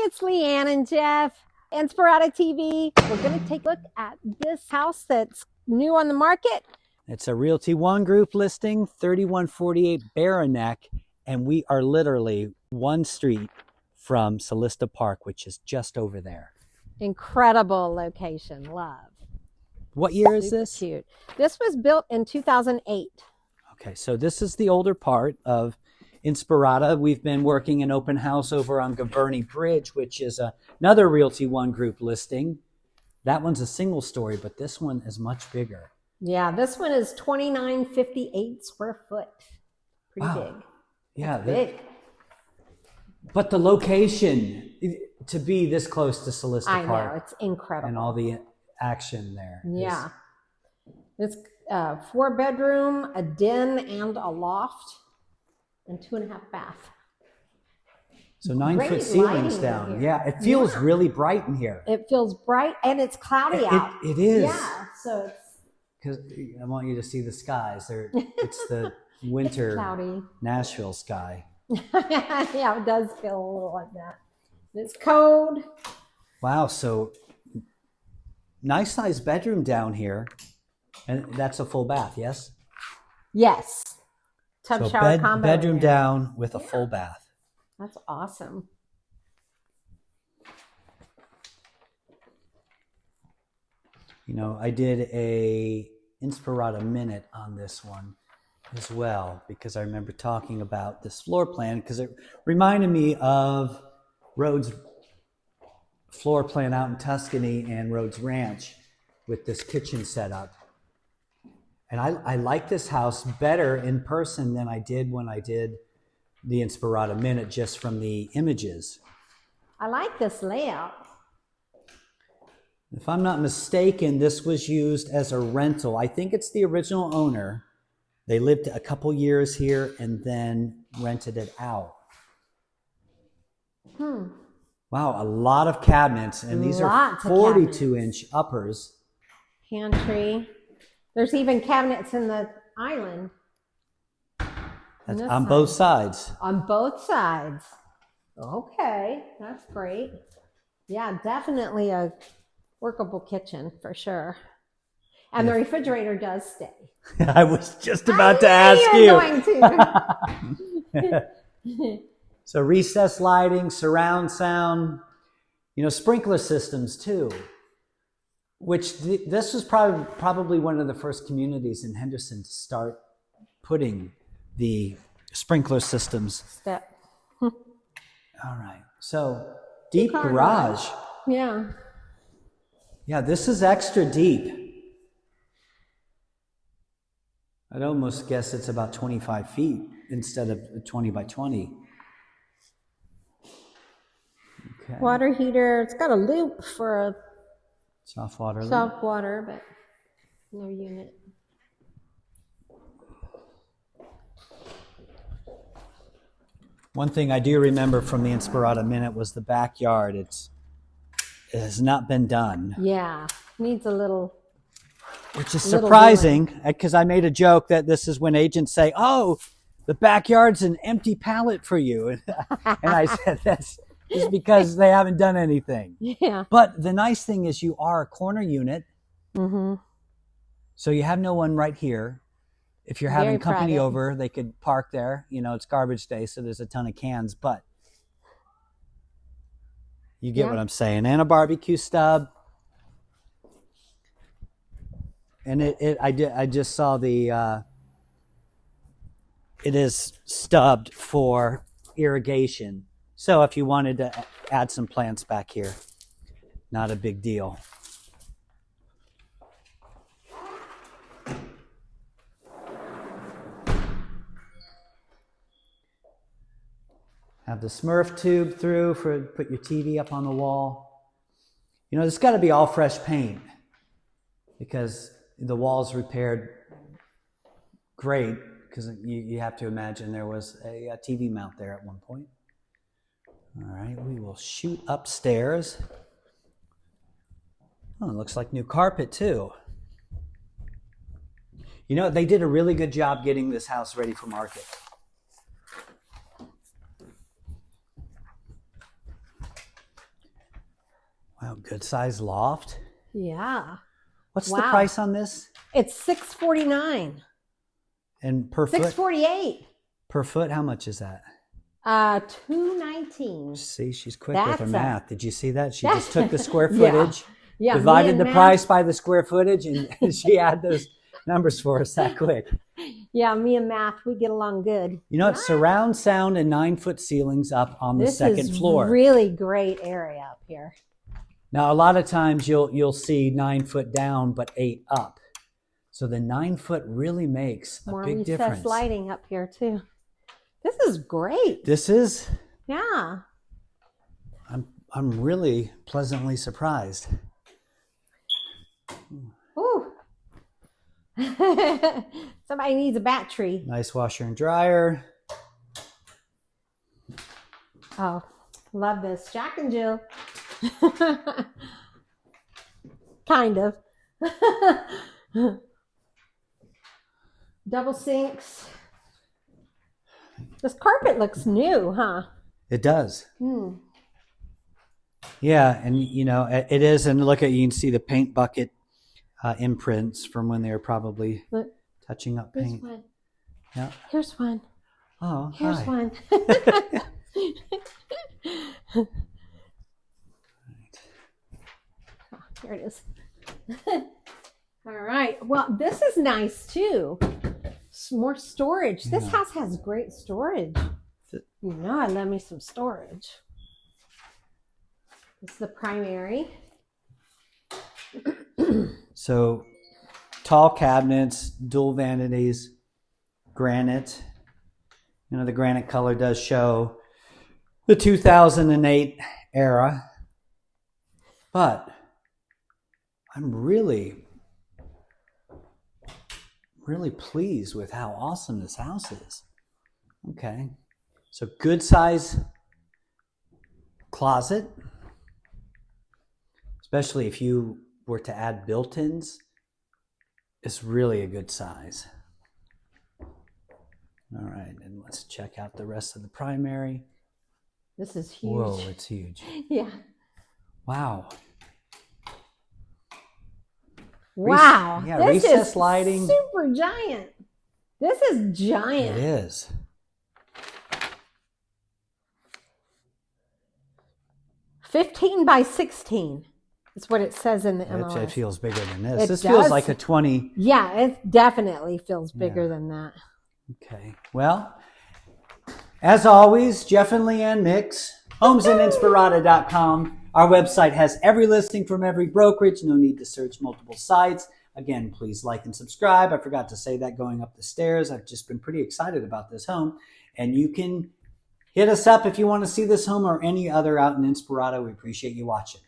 it's Leanne and Jeff, Inspirada TV. We're going to take a look at this house that's new on the market. It's a Realty One Group listing, 3148 Baranek, and we are literally one street from Solista Park, which is just over there. Incredible location, love. What year is this? Cute. This was built in 2008. Okay, so this is the older part of Inspirada. We've been working an open house over on Gaverny Bridge, which is another Realty One Group listing. That one's a single story, but this one is much bigger. Yeah, this one is 2958 square foot. Pretty big. Yeah, big. But the location, to be this close to Solista Park. I know, it's incredible. And all the action there. Yeah. It's 4-bedroom, a den, and a loft, and 2.5 bath. So 9-foot ceilings down. Yeah, it feels really bright in here. It feels bright, and it's cloudy out. It is. Yeah, so it's... Because I want you to see the skies. It's the winter cloudy Nashville sky. Yeah, it does feel a little like that. It's cold. Wow, so nice sized bedroom down here. And that's a full bath, yes? Yes. Tub shower combo. Bedroom down with a full bath. That's awesome. You know, I did a Inspirada Minute on this one as well, because I remember talking about this floor plan, because it reminded me of Rhodes' floor plan out in Tuscany and Rhodes Ranch with this kitchen setup. And I like this house better in person than I did when I did the Inspirada Minute, just from the images. I like this layout. If I'm not mistaken, this was used as a rental. I think it's the original owner. They lived a couple years here and then rented it out. Wow, a lot of cabinets, and these are 42-inch uppers. Pantry. There's even cabinets in the island. That's on both sides. On both sides. Okay, that's great. Yeah, definitely a workable kitchen for sure. And the refrigerator does stay. I was just about to ask you. Going to. So recessed lighting, surround sound, you know, sprinkler systems too, which this was probably one of the first communities in Henderson to start putting the sprinkler systems. All right. So deep garage. Yeah. Yeah, this is extra deep. I'd almost guess it's about 25 feet instead of 20 by 20. Okay. Water heater. It's got a loop for a soft water, but no unit. One thing I do remember from the Inspirada Minute was the backyard. It has not been done. Yeah, needs a little. Which is surprising, because I made a joke that this is when agents say, "Oh, the backyard's an empty pallet for you," and I said that's just because they haven't done anything. Yeah. But the nice thing is you are a corner unit, so you have no one right here. If you're having company over, they could park there. You know, it's garbage day, so there's a ton of cans, but you get what I'm saying. And a barbecue stub. And I just saw the, it is stubbed for irrigation. So if you wanted to add some plants back here, not a big deal. Have the Smurf tube through for put your TV up on the wall. You know, it's got to be all fresh paint, because the wall's repaired great, because you have to imagine there was a TV mount there at one point. All right, we will shoot upstairs. Oh, it looks like new carpet too. You know, they did a really good job getting this house ready for market. Wow, good size loft. Yeah. What's the Wow. price on this? It's $649. And per foot? $648. Per foot, how much is that? $219. See, she's quick with her That's math. Did you see that? She just took the square Yeah. footage, Yeah, me divided and the math- price by the square footage, and she had those numbers for us that quick. Yeah, me and math, we get along good. You know, it's surround sound and 9-foot ceilings up on the This second is floor. really great area up here. Now, a lot of times you'll see 9 foot down, but 8 up. So the 9 foot really makes a More big recessed difference. lighting up here too. This is great. This is, Yeah. I'm really pleasantly surprised. Ooh. Somebody needs a battery. Nice washer and dryer. Oh, love this. Jack and Jill. Kind of. Double sinks. This carpet looks new, huh? It does. Hmm. Yeah, and you know, it is, and look at, you can see the paint bucket imprints from when they were probably Look, touching up here's paint. one. Yeah. Here's one. Oh, Here's hi. one. Oh, here it is. All right. Well, this is nice too. More storage. This Yeah. house has great storage. You know, I love me some storage. This is the primary. So, tall cabinets, dual vanities, granite. You know, the granite color does show the 2008 era. But I'm really pleased with how awesome this house is. Okay. So good size closet, especially if you were to add built-ins. It's really a good size. All right, and let's check out the rest of the primary. This is huge. Whoa, it's huge. Yeah. Wow. Wow. Yeah, this recessed is lighting. super giant. This is giant. It is. $15 by $16 is what it says in the MLS. It feels bigger than this. It This feels does. like a 20. Yeah, it definitely feels bigger Yeah. than that. Okay. Well, as always, Jeff and Leanne Mix, homesininspirada.com. Our website has every listing from every brokerage. No need to search multiple sites. Again, please like and subscribe. I forgot to say that going up the stairs. I've just been pretty excited about this home. And you can hit us up if you want to see this home or any other out in Inspirada. We appreciate you watching.